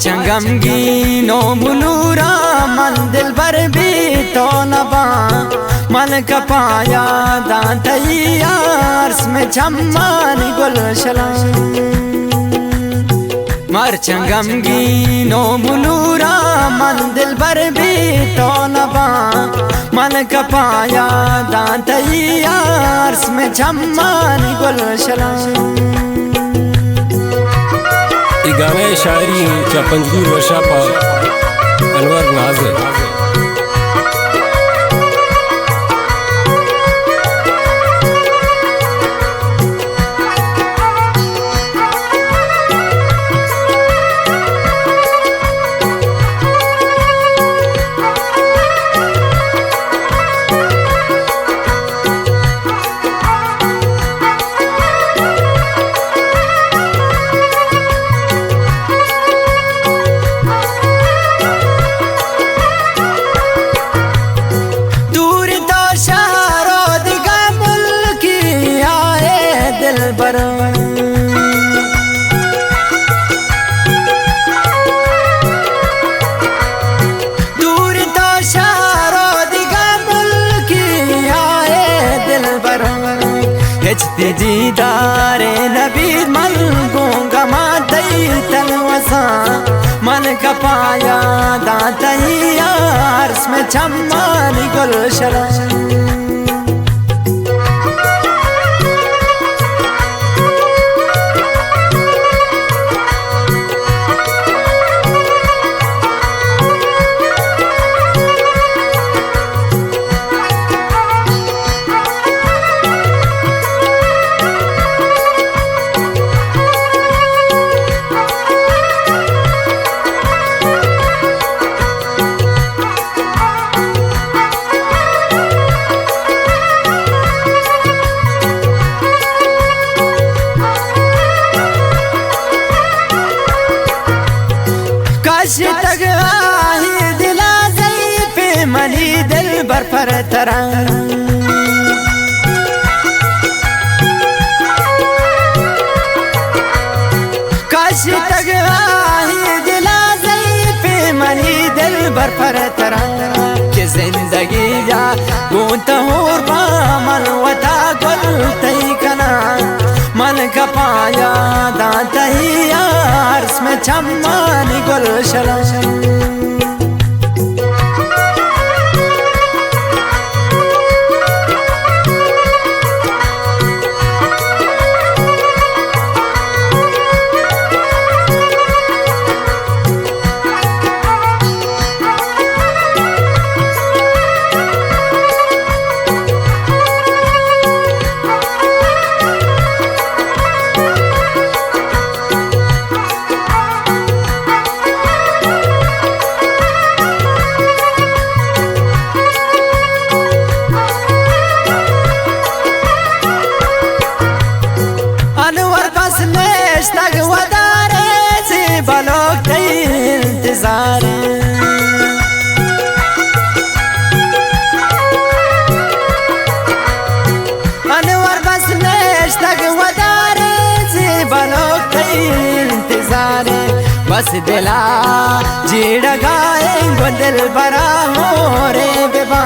चंगमगीनो मुनूरा मन दिल भर भी तो नबा मन कपाया दांतैयार्स में चम्मानी गुलशला मर चंगमगीनो मुनूरा मन दिल भर भी तो नबा मन कपाया दांतैयार्स में चम्मानी गुलशला। गाणे शायरी च्या 25 वर्षा अनवर नाज़ दूर तो शारो दिगा मुल्की आए दिल बर हिचती दीदारे नबी मन गूंगा मातई तलवसा मन कपाया दांतैयार्स में चम्मानी गुलशला। कश तक आही दिला जई पे मनी दिल बर पर तरा कश तक आही दिला जई पे मनी दिल बर पर तरा कि जिंदगी जा गूंत होर मन वता गुल तई कना मन कपाया दांतैयार्स में चम्मानी गुलशला। अनवर बस नेश तक वदारे से बलोक इंतजार अनवर बस नेश तक वदारे से बलोक इंतजार बस दिला जीड़ गाए दिल बरा हो रे बेबा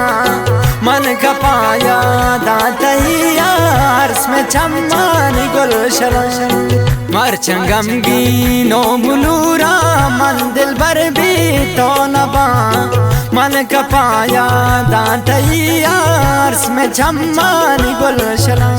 मन कपाया दांतैयार्स में चम्मानी गुलशला। मर चंगमगीनो मुनूरा मन दिल भर भी तो नबा मन कपाया दांतैयार्स में चम्मानी गुलशला।